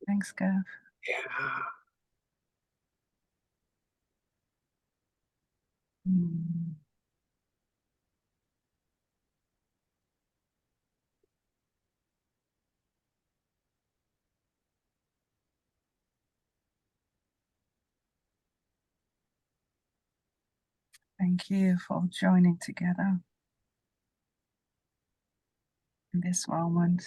Thanks, Gav. Yeah. Thank you for joining together in this moment.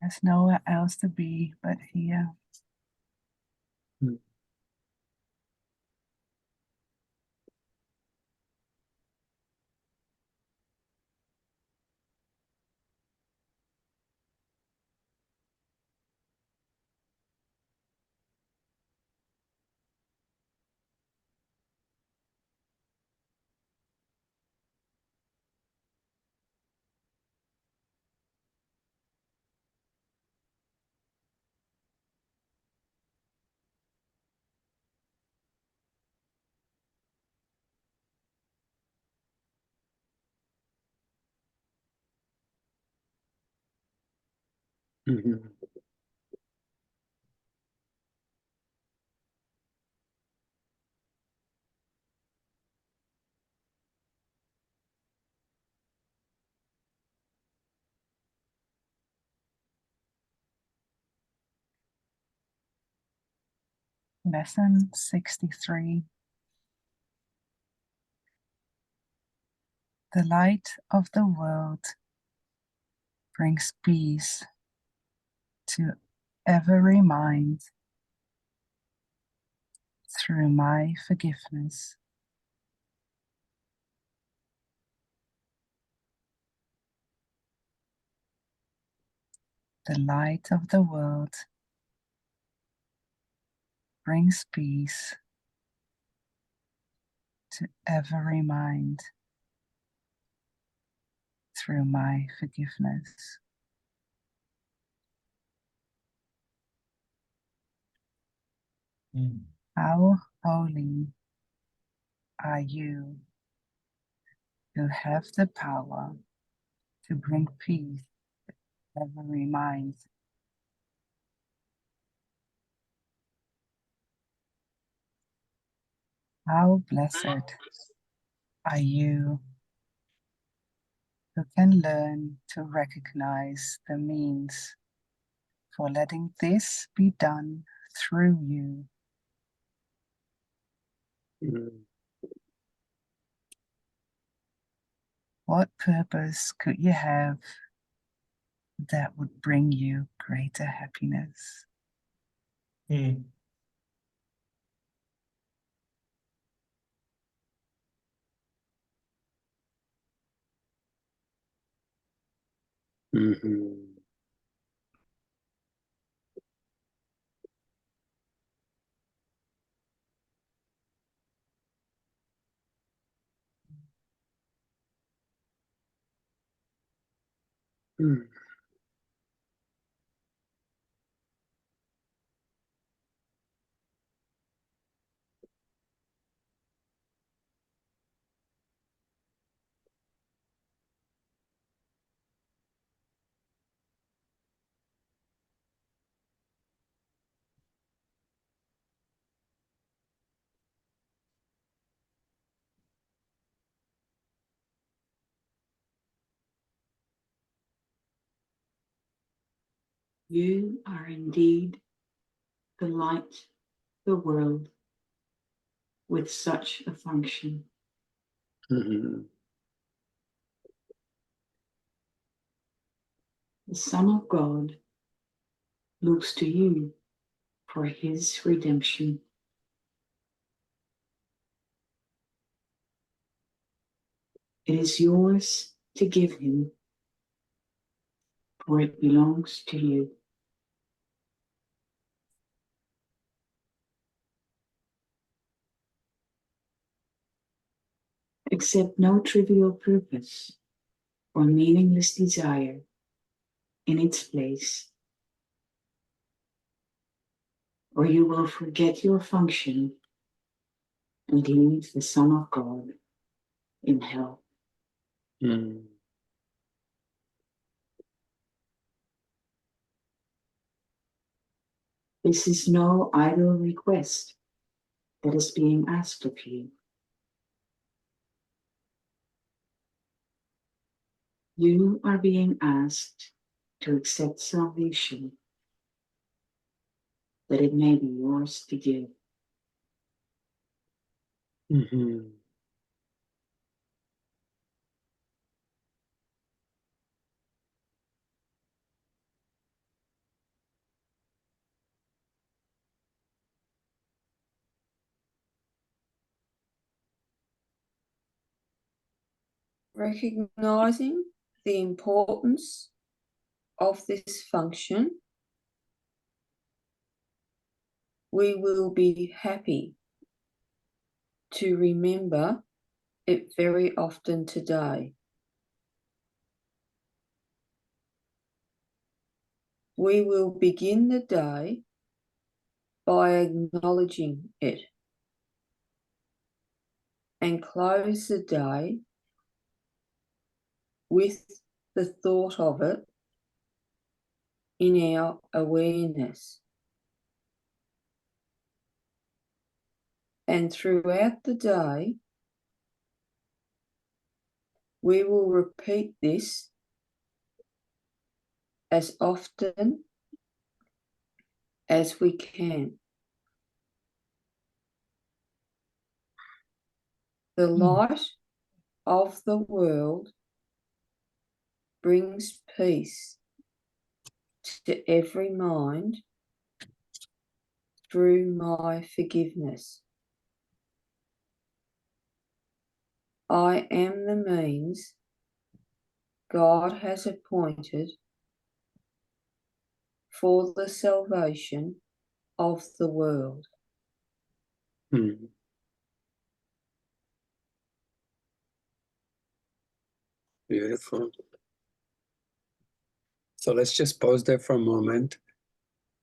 There's nowhere else to be but here. Mhm. Lesson 63. The light of the world brings peace to every mind through my forgiveness. The light of the world brings peace to every mind through my forgiveness. How holy are you who have the power to bring peace to every mind? How blessed are you who can learn to recognize the means for letting this be done through you. What purpose could you have that would bring you greater happiness? Mhm. Mhm. You are indeed the light, the world, with such a function. Mhm. The Son of God looks to you for his redemption. It is yours to give him, for it belongs to you. Accept no trivial purpose or meaningless desire in its place, or you will forget your function and leave the Son of God in hell. Mm. This is no idle request that is being asked of you. You are being asked to accept salvation, that it may be yours to give. Mm-hmm. Recognizing the importance of this function, we will be happy to remember it very often today. We will begin the day by acknowledging it and close the day with the thought of it in our awareness. And throughout the day, we will repeat this as often as we can. The light of the world brings peace to every mind through my forgiveness. I am the means God has appointed for the salvation of the world. Mm. Beautiful. So let's just pause there for a moment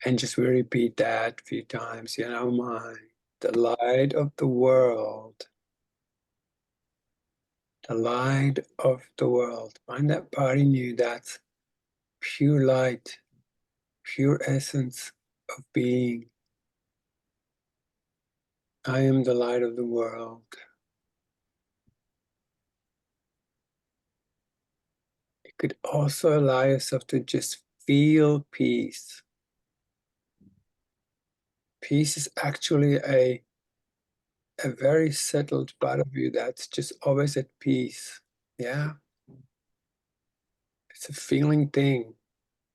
and just repeat that a few times. The light of the world, the light of the world. Find that part in you that's pure light, pure essence of being. I am the light of the world. You could also allow yourself to just feel peace. Peace is actually a very settled part of you that's just always at peace. Yeah. It's a feeling thing,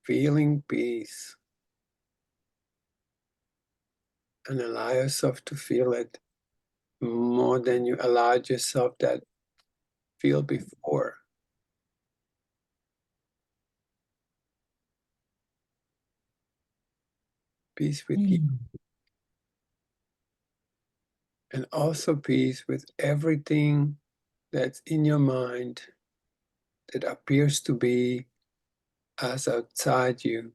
feeling peace. And allow yourself to feel it more than you allowed yourself that feel before. Peace with you. And also peace with everything that's in your mind that appears to be as outside you.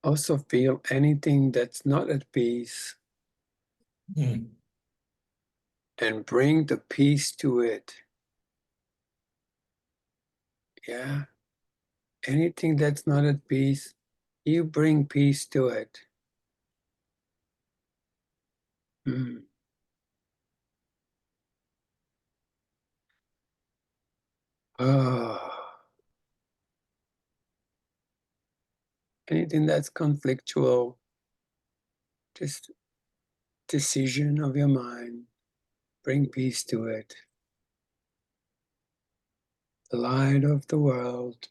Also feel anything that's not at peace and bring the peace to it. Yeah. Anything that's not at peace, you bring peace to it. Mm. Oh. anything that's conflictual, just decision of your mind, bring peace to it. The light of the world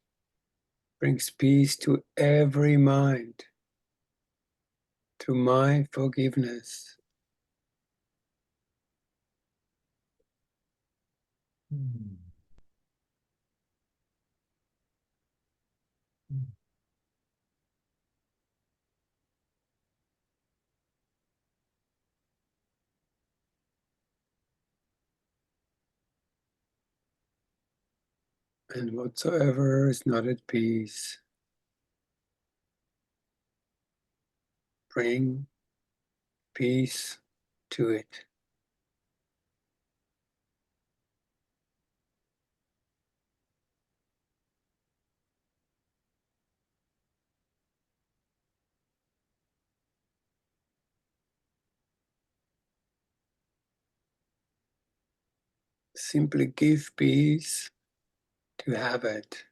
brings peace to every mind through my forgiveness. And whatsoever is not at peace, bring peace to it. Simply give peace to have it.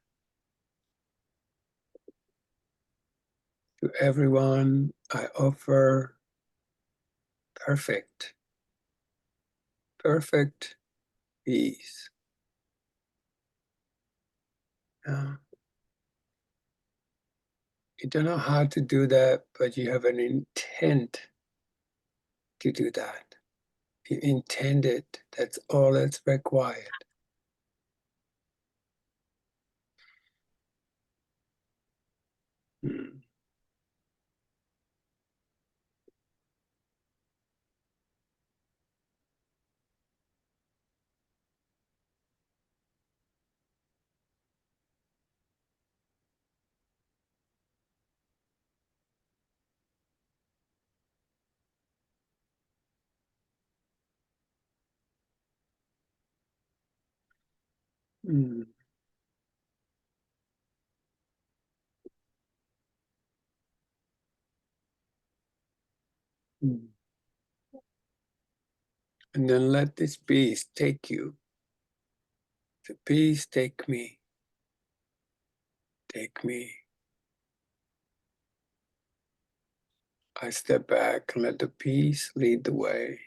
To everyone, I offer perfect peace. Uh, you don't know how to do that, but you have an intent to do that. You intend it. That's all that's required. Mm. Mm. Mm. And then let this peace take you. The peace take me. Take me. I step back and let the peace lead the way.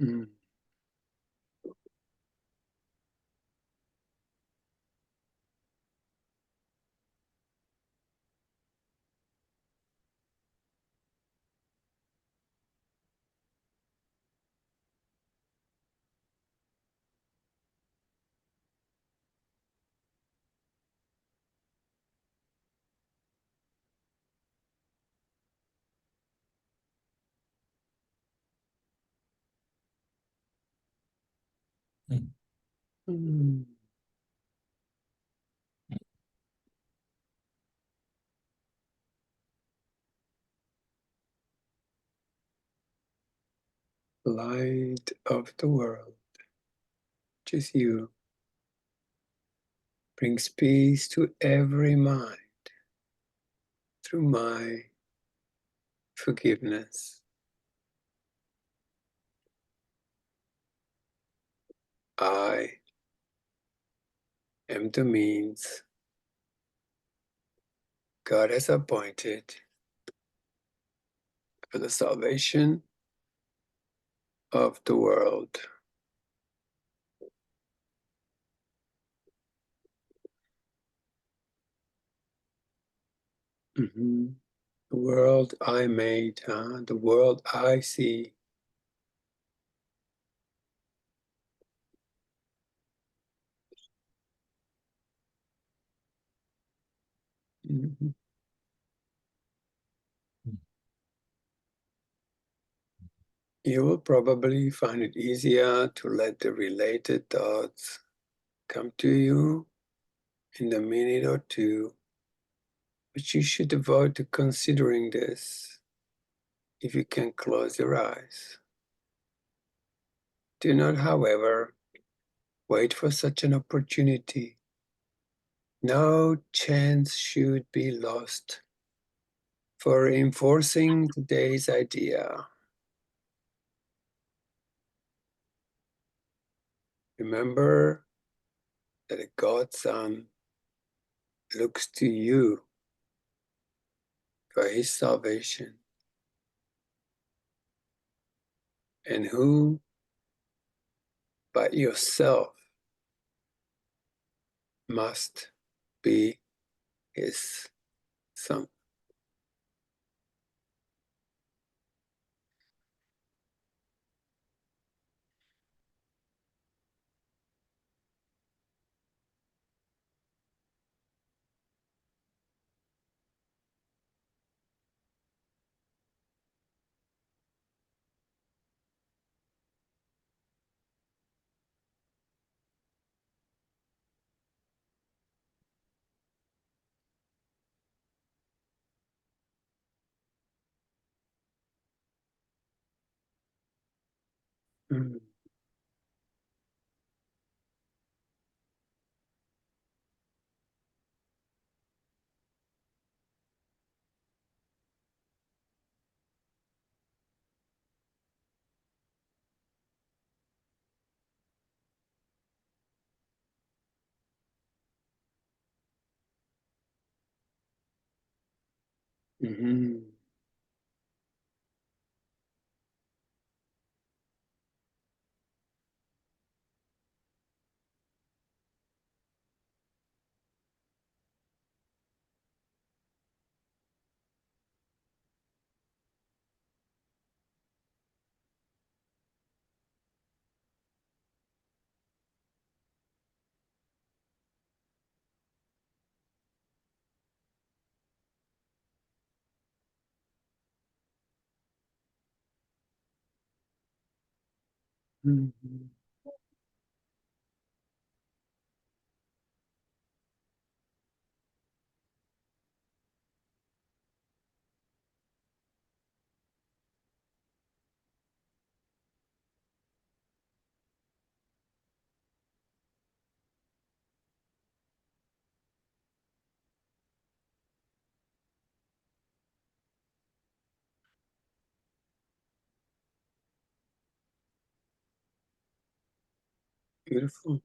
Mm. Mm. Light of the world, which is you, brings peace to every mind through my forgiveness. I am the means God has appointed for the salvation of the world. Mhm. The world I made, the world I see. Mhm. you will probably find it easier to let the related thoughts come to you in a minute or two, but you should avoid considering this if you can close your eyes. Do not, however, wait for such an opportunity. No chance should be lost for reinforcing today's idea. Remember that a God Son looks to you for his salvation, and who but yourself must be his son. Mm. Mhm. Mhm. Beautiful.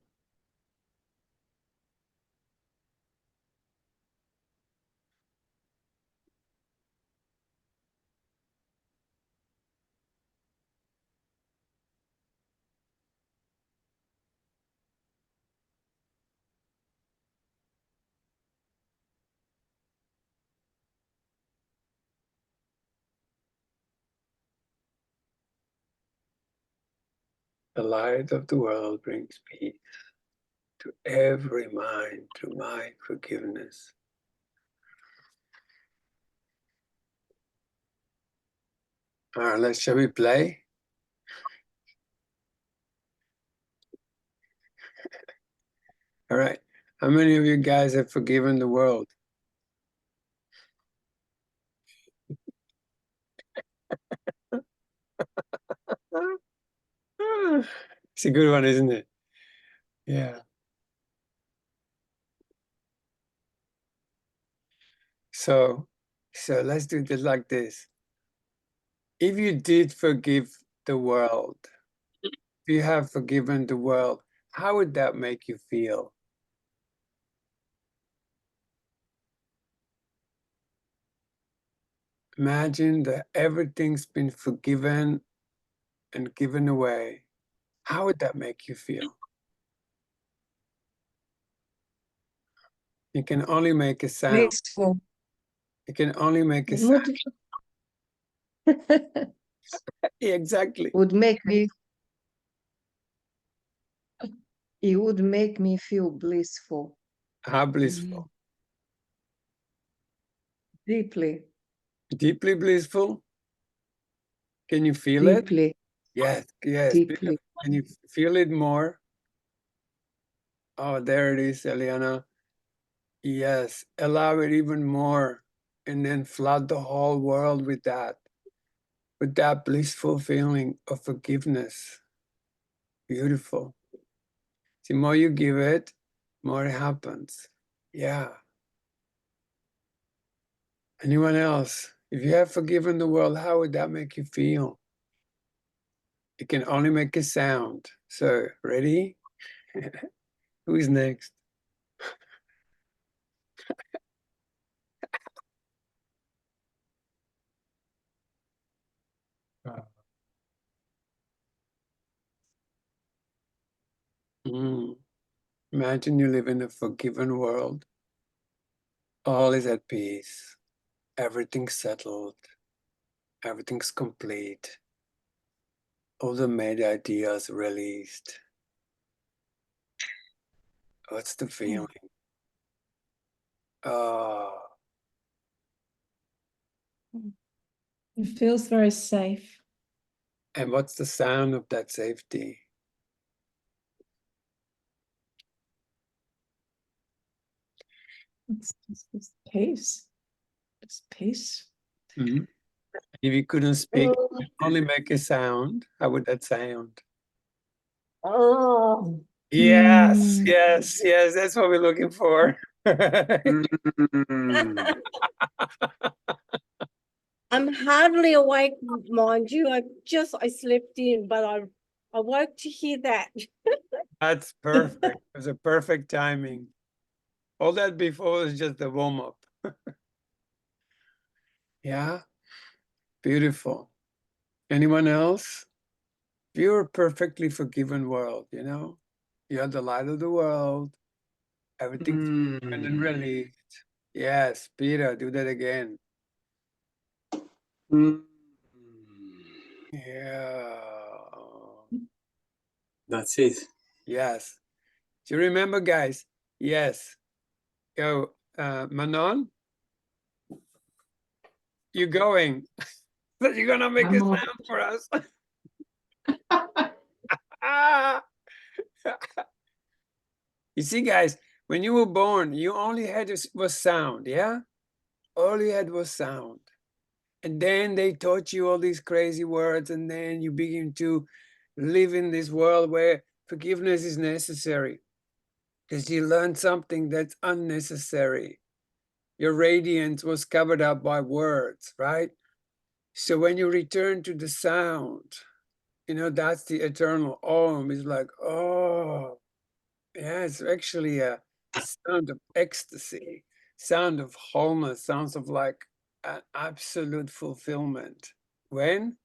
The light of the world brings peace to every mind through my forgiveness. All right, shall we play? All right. How many of you guys have forgiven the world? It's a good one, isn't it? Yeah. So let's do it like this. If you did forgive the world, if you have forgiven the world, how would that make you feel? Imagine that everything's been forgiven and given away. How would that make you feel? You can only make a sound. Blissful. You can only make a It sound. Exactly. would make me it would make me feel blissful. How blissful. Deeply. Deeply blissful. Can you feel it? Deeply. Yes, yes. deeply. Can you feel it more? Oh, there it is, Eliana. Yes, allow it even more, and then flood the whole world with that blissful feeling of forgiveness. Beautiful. The more you give it, more it happens. Yeah. Anyone else? If you have forgiven the world, how would that make you feel? It can only make a sound. So, ready? Who is next? Imagine you live in a forgiven world. All is at peace. Everything's settled. Everything's complete. All the made ideas released. What's the feeling? Oh, It feels very safe. and what's the sound of that safety? It's just this peace. It's peace. Mhm. If you couldn't speak, only make a sound, how would that sound? Oh. Yes, yes, yes, that's what we're looking for. I'm hardly awake, mind you. I slept in, but I woke to hear that. That's perfect. It was a perfect timing. All that before was just the warm-up. Yeah, beautiful. Anyone else? You're a perfectly forgiven world, you know? You're the light of the world. Everything's forgiven and released. Yes, Peter, do that again. Yeah. That's it. Yes. Do you remember, guys? Yes. Go, Manon, you going? That you're gonna make a I'm sound for us. Ah! You see, guys, when you were born, you only had was sound, yeah? All you had was sound. And then they taught you all these crazy words, and then you begin to live in this world where forgiveness is necessary because you learned something that's unnecessary. Your radiance was covered up by words, right? So when you return to the sound, you know, that's the eternal Om. It's like, oh, yeah, it's actually a sound of ecstasy, sound of wholeness, sounds of like an absolute fulfillment. When?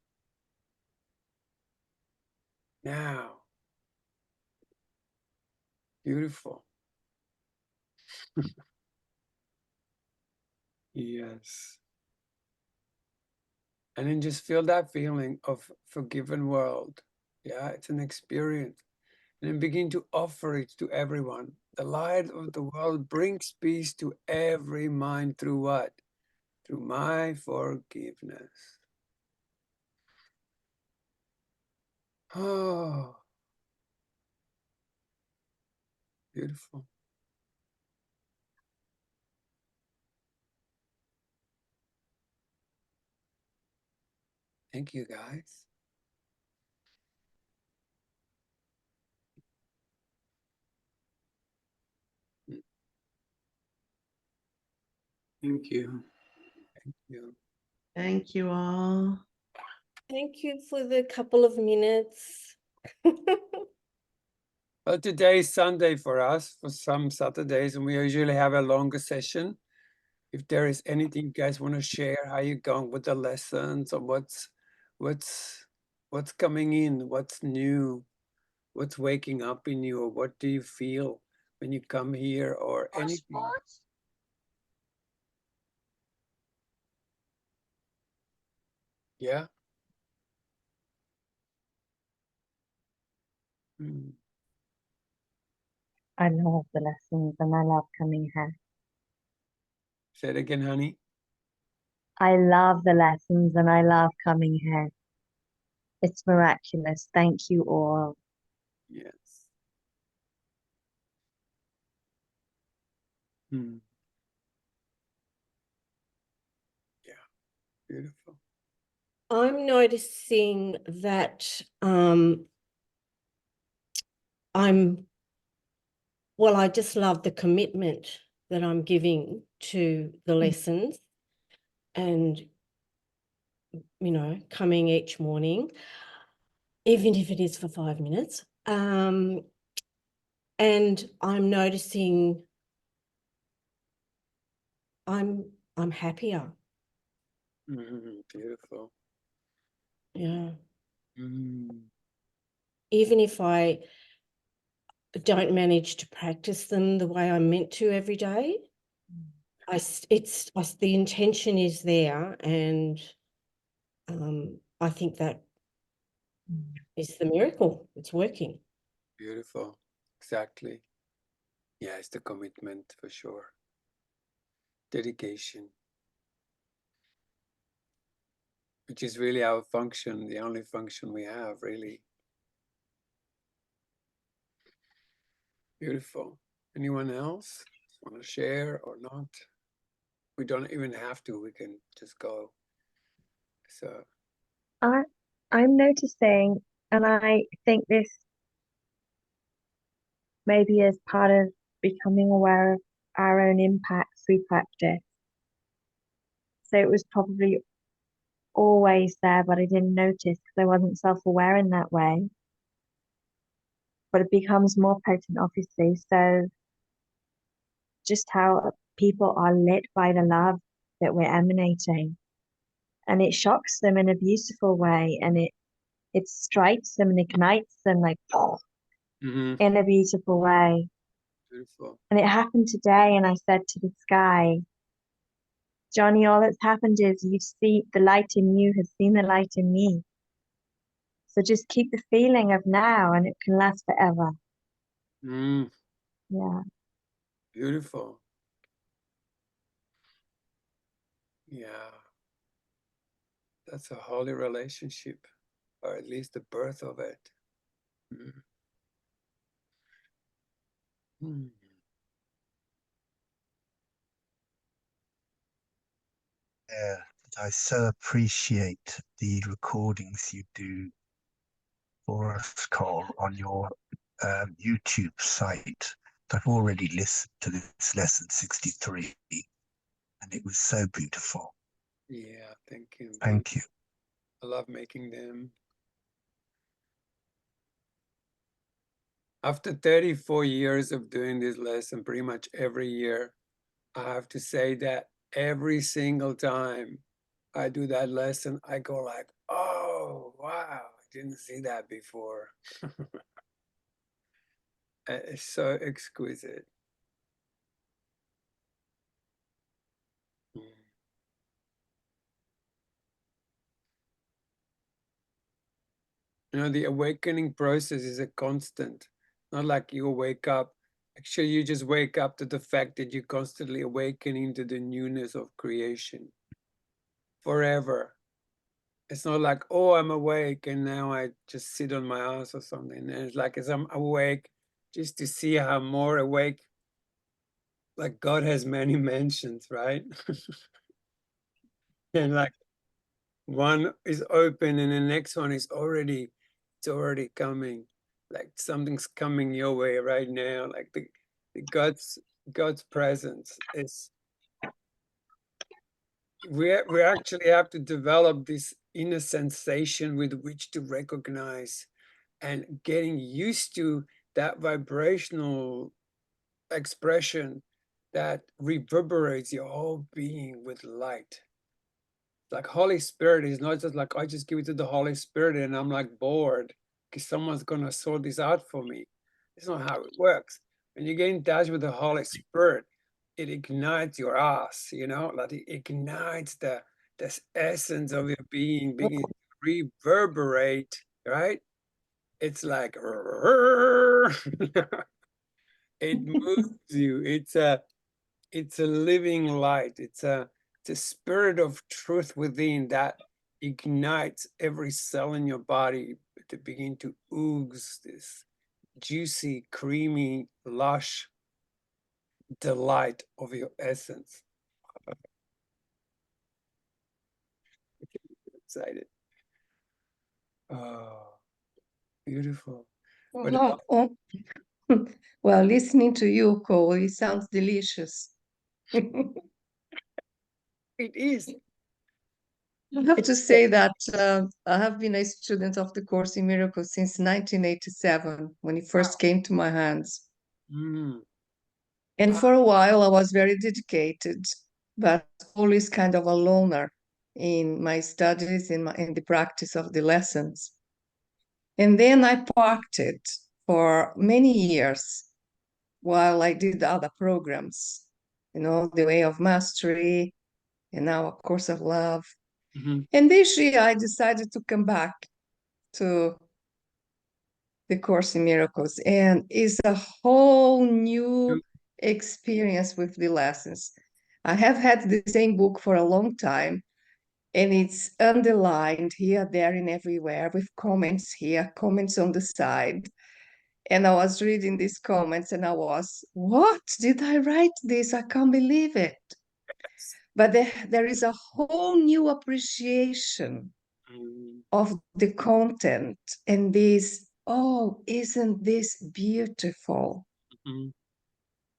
Now. Beautiful. Yes. And then just feel that feeling of forgiven world. Yeah, it's an experience. And then begin to offer it to everyone. The light of the world brings peace to every mind through what? Through my forgiveness. Oh, beautiful. Thank you, guys. Thank you. Thank you. Thank you all. Thank you for the couple of minutes. Well, today is Sunday for us, for some Saturdays, and we usually have a longer session. If there is anything you guys want to share, how you going with the lessons, or what's coming in, what's new, what's waking up in you, or what do you feel when you come here, or anything. Yeah. Mm. I love the lessons and I love coming here. Say it again, honey. I love the lessons and I love coming here. It's miraculous. Thank you all. Yes. Hmm. Yeah, beautiful. I'm noticing that I just love the commitment that I'm giving to the lessons and, coming each morning, even if it is for 5 minutes. And I'm noticing I'm happier. Beautiful. Yeah. Mm. Even if I don't manage to practice them the way I'm meant to every day, the intention is there, and I think that is the miracle. It's working. Beautiful. Exactly. Yeah, it's the commitment for sure. Dedication. Which is really our function, the only function we have, really. Beautiful. Anyone else want to share or not? We don't even have to, we can just go. So, I'm noticing, and I think this maybe as part of becoming aware of our own impact through practice. So it was probably always there, but I didn't notice because I wasn't self-aware in that way. But it becomes more potent, obviously. So just how people are lit by the love that we're emanating. And it shocks them in a beautiful way. And it strikes them and ignites them like in a beautiful way. beautiful. And it happened today. And I said to the sky, Johnny, all that's happened is you see the light in you has seen the light in me. So just keep the feeling of now and it can last forever. Yeah. Beautiful. Yeah. That's a holy relationship, or at least the birth of it. Yeah, I so appreciate the recordings you do for us, Cole, on your YouTube site. I've already listened to this lesson 63, and it was so beautiful. Yeah, thank you. Thank you. I love making them. After 34 years of doing this lesson, pretty much every year, I have to say that every single time I do that lesson, I go like, oh, wow, I didn't see that before. It's so exquisite. The awakening process is a constant. Not like you wake up. Actually, you just wake up to the fact that you're constantly awakening to the newness of creation forever. It's not like, oh, I'm awake and now I just sit on my ass or something. And it's like, as I'm awake, just to see how more awake, like God has many mansions, right? And like one is open and the next one is already, it's already coming. Like something's coming your way right now. Like the God's presence is, we actually have to develop this inner sensation with which to recognize, and getting used to that vibrational expression that reverberates your whole being with light. Like Holy Spirit is not just like, I just give it to the Holy Spirit and I'm like bored because someone's going to sort this out for me. It's not how it works. When you get in touch with the Holy Spirit, it ignites your ass, like it ignites this essence of your being, begins to reverberate, right? It's like, it moves you. It's a living light. It's a spirit of truth within that ignites every cell in your body to begin to ooze this juicy, creamy, lush delight of your essence. Excited. Oh, beautiful. But Oh, well, listening to you, Cole, it sounds delicious. it is. I have to say that I have been a student of the Course in Miracles since 1987, when it first came to my hands. Mm. And for a while, I was very dedicated, but always kind of a loner in my studies, in the practice of the lessons. And then I parked it for many years while I did other programs, the Way of Mastery, and now A Course of Love. Mm-hmm. And this year I decided to come back to the Course in Miracles, and it's a whole new experience with the lessons. I have had the same book for a long time, and it's underlined here, there, and everywhere with comments here, comments on the side. And I was reading these comments and I was, what? Did I write this? I can't believe it. But there is a whole new appreciation of the content and this, oh, isn't this beautiful?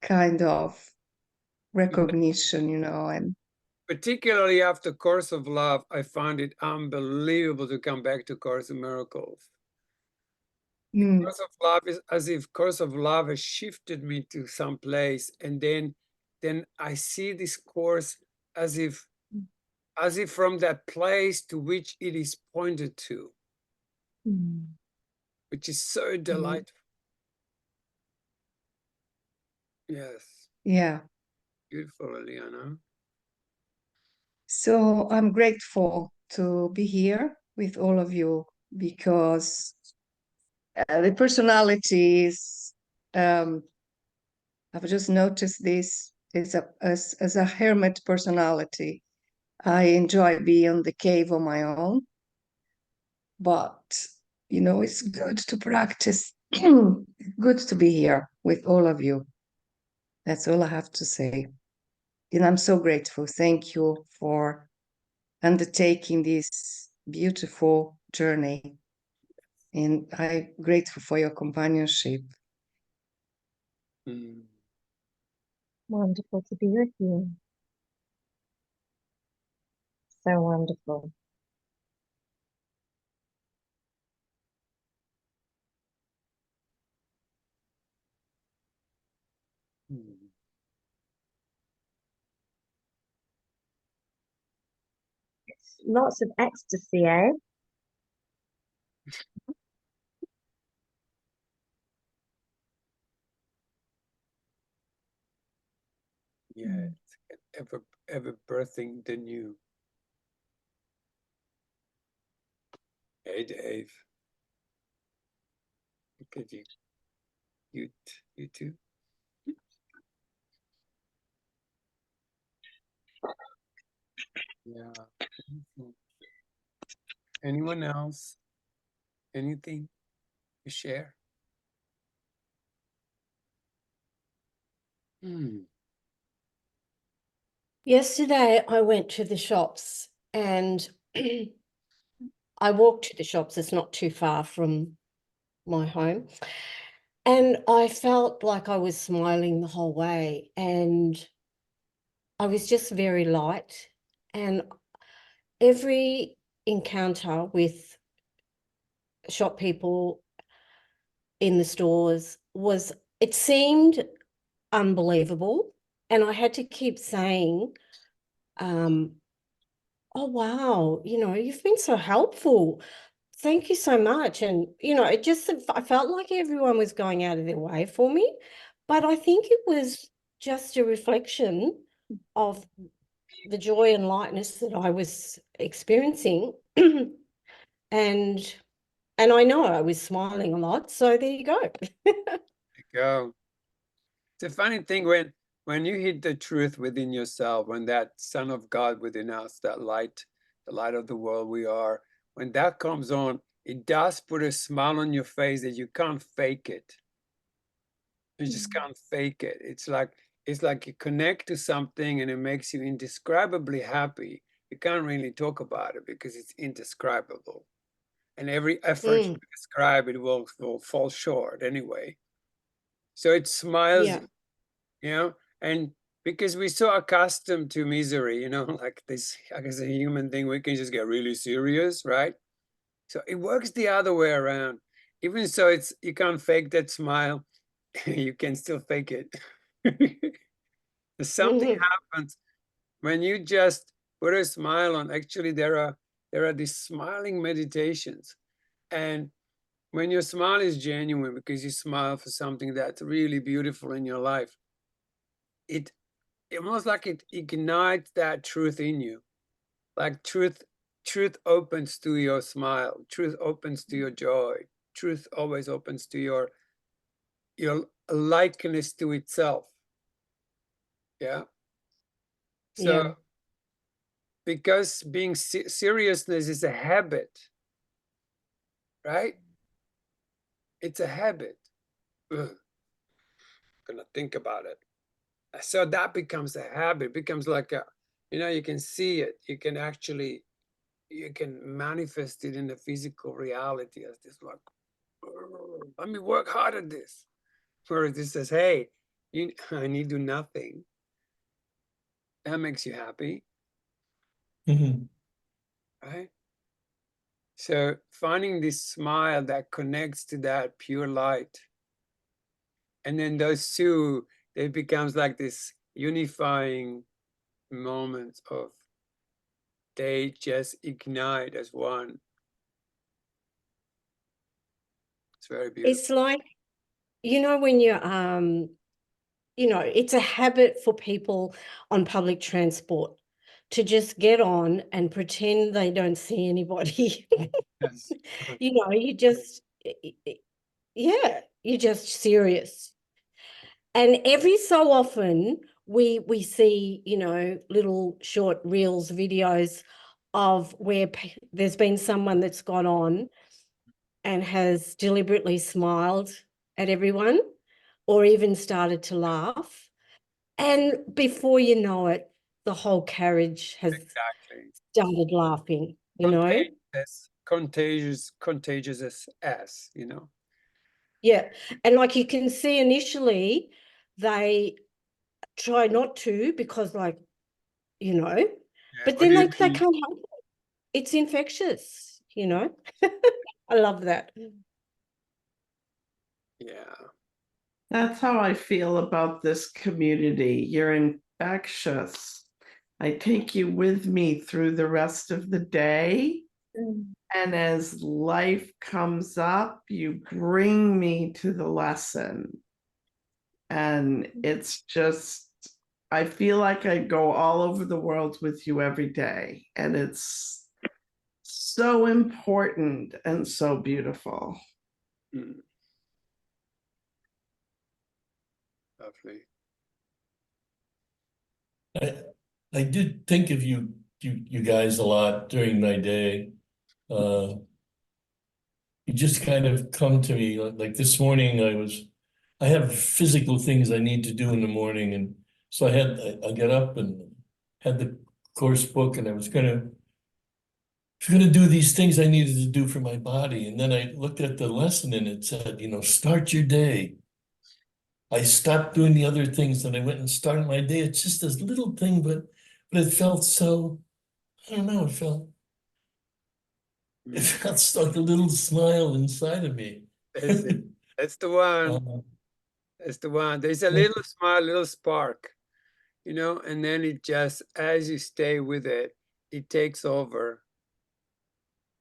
Kind of recognition, and particularly after Course of Love, I found it unbelievable to come back to Course in Miracles. Course of Love is as if Course of Love has shifted me to some place, and then I see this course as if from that place to which it is pointed to, which is so delightful. Yes. Yeah. Beautiful, Eliana. So I'm grateful to be here with all of you, because the personalities, I've just noticed this as a hermit personality. I enjoy being in the cave on my own, but it's good to practice. Good to be here with all of you. That's all I have to say. And I'm so grateful. Thank you for undertaking this beautiful journey. And I'm grateful for your companionship. Wonderful to be with you. So wonderful. Lots of ecstasy, eh? Yeah, ever birthing the new. Hey, Dave. Look at you. You too. Yeah. Anyone else? Anything to share? Yesterday, I went to the shops and I walked to the shops. It's not too far from my home. And I felt like I was smiling the whole way. And I was just very light. And every encounter with shop people in the stores it seemed unbelievable. And I had to keep saying, oh, wow, you've been so helpful. Thank you so much. And, I felt like everyone was going out of their way for me, but I think it was just a reflection of the joy and lightness that I was experiencing. And I know I was smiling a lot. So there you go. There you go. It's a funny thing when you hit the truth within yourself, when that Son of God within us, that light the light of the world we are, when that comes on, it does put a smile on your face that you can't fake it. You just can't fake it. It's like you connect to something and it makes you indescribably happy. You can't really talk about it because it's indescribable. And every effort to describe it will fall short anyway. So it smiles, Yeah. you know, and because we're so accustomed to misery, you know, like this, I guess, a human thing, we can just get really serious, right? So it works the other way around. Even so, it's you can't fake that smile. You can still fake it. Something happens when you just put a smile on. Actually, there are these smiling meditations, and when your smile is genuine because you smile for something that's really beautiful in your life, it almost like it ignites that truth in you. Like truth opens to your smile, truth opens to your joy, truth always opens to your likeness to itself. Yeah. So Yeah. because being seriousness is a habit, right? It's a habit. Ugh. Gonna think about it. So that becomes a habit, becomes like a, you know, you can see it, you can actually, you can manifest it in the physical reality as this, like, let me work hard at this. Whereas this says, hey, I need to do nothing. That makes you happy, right? So finding this smile that connects to that pure light, and then those two, it becomes like this unifying moment of they just ignite as one. It's very beautiful. It's like, you know, when you're, you know, it's a habit for people on public transport to just get on and pretend they don't see anybody. Yes. You know, yeah, you're just serious. And every so often we see, you know, little short reels, videos of where there's been someone that's gone on and has deliberately smiled at everyone or even started to laugh. And before you know it, the whole carriage has Exactly. started laughing, you know? Contagious as, you know. Yeah. And like you can see initially, they try not to because, like, you know, Yeah. but What then do you they mean? can't help it. It's infectious, you know? I love that. Yeah. That's how I feel about this community. You're infectious. I take you with me through the rest of the day. And as life comes up, you bring me to the lesson. And it's just, I feel like I go all over the world with you every day. And it's so important and so beautiful. Mm. Lovely. I did think of you guys a lot during my day. You just kind of come to me like this morning. I have physical things I need to do in the morning, and so I get up and had the course book, and I was gonna do these things I needed to do for my body, and then I looked at the lesson and it said, you know, start your day. I stopped doing the other things and I went and started my day. It's just this little thing, but it felt so, I don't know, it felt like a little smile inside of me. That's it. That's the one. That's the one. There's a little smile, little spark, you know, and then it just, as you stay with it, it takes over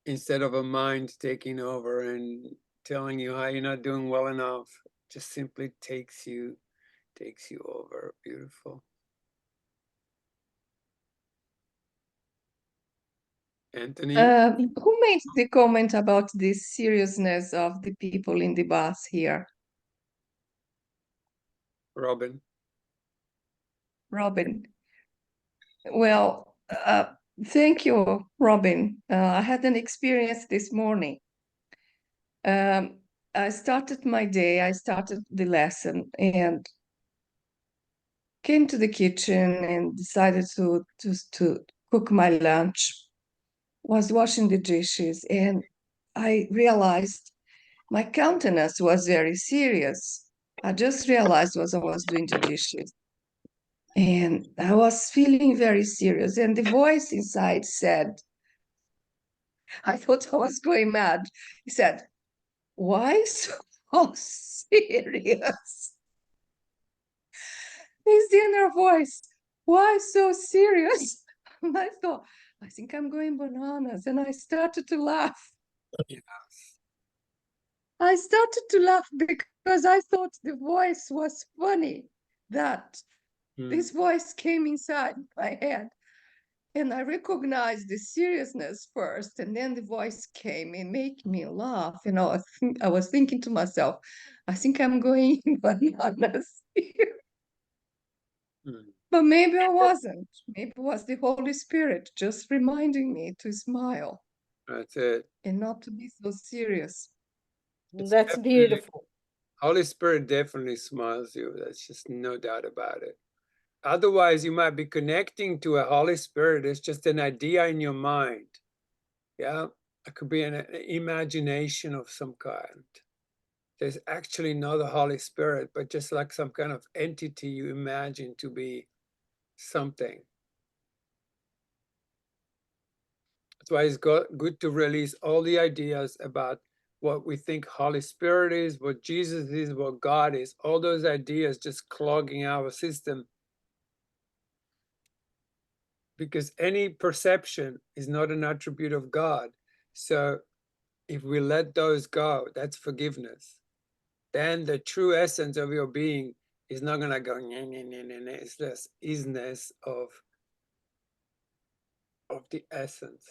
instead of a mind taking over and telling you how you're not doing well enough. Just simply takes you over. Beautiful. Anthony, Who made the comment about the seriousness of the people in the bus here? Robin. Robin. Well, Thank you, Robin. I had an experience this morning. I started my day, I started the lesson and came to the kitchen and decided to cook my lunch. Was washing the dishes and I realized my countenance was very serious. I just realized as I was doing the dishes. And I was feeling very serious. And the voice inside said, I thought I was going mad. He said, why so serious? His inner voice, why so serious? And I thought, I think I'm going bananas. And I started to laugh. I started to laugh because I thought the voice was funny, that this voice came inside my head. And I recognized the seriousness first, and then the voice came and made me laugh. You know, I was thinking to myself, I think I'm going bananas here. But maybe I wasn't. Maybe it was the Holy Spirit just reminding me to smile. That's it. And not to be so serious. That's beautiful. Holy Spirit definitely smiles you. That's just no doubt about it. Otherwise, you might be connecting to a Holy Spirit. It's just an idea in your mind. Yeah, it could be an imagination of some kind. There's actually not the Holy Spirit, but just like some kind of entity you imagine to be something. That's why it's good to release all the ideas about what we think Holy Spirit is, what Jesus is, what God is. All those ideas just clogging our system. Because any perception is not an attribute of God. So if we let those go, that's forgiveness. Then the true essence of your being is not going to go, nah, nah, nah, nah, nah. It's this isness of the essence.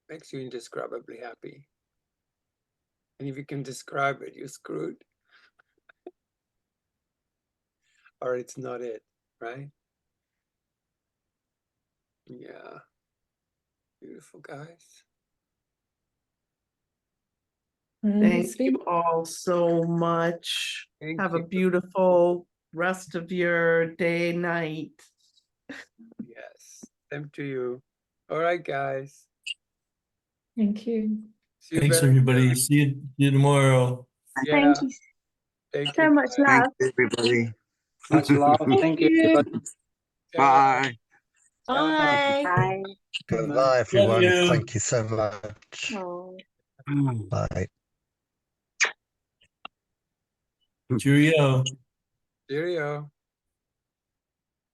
Makes you indescribably happy. And if you can describe it, you're screwed. Or it's not it, right? Yeah. Beautiful, guys. Thank you all so much. Thank Have you. a beautiful rest of your day, night. Yes. Same to you. All right, guys. Thank you. See you Thanks, very everybody. soon. See you tomorrow. Yeah. Thank you Thank so you, much, guys. love. Thanks, everybody. Much love. Thank Thank you, you. everybody. Ciao. Bye. Ciao. Bye. Bye. Goodbye, Love everyone. you. Thank you so much. Oh. Bye. Cheerio. Cheerio.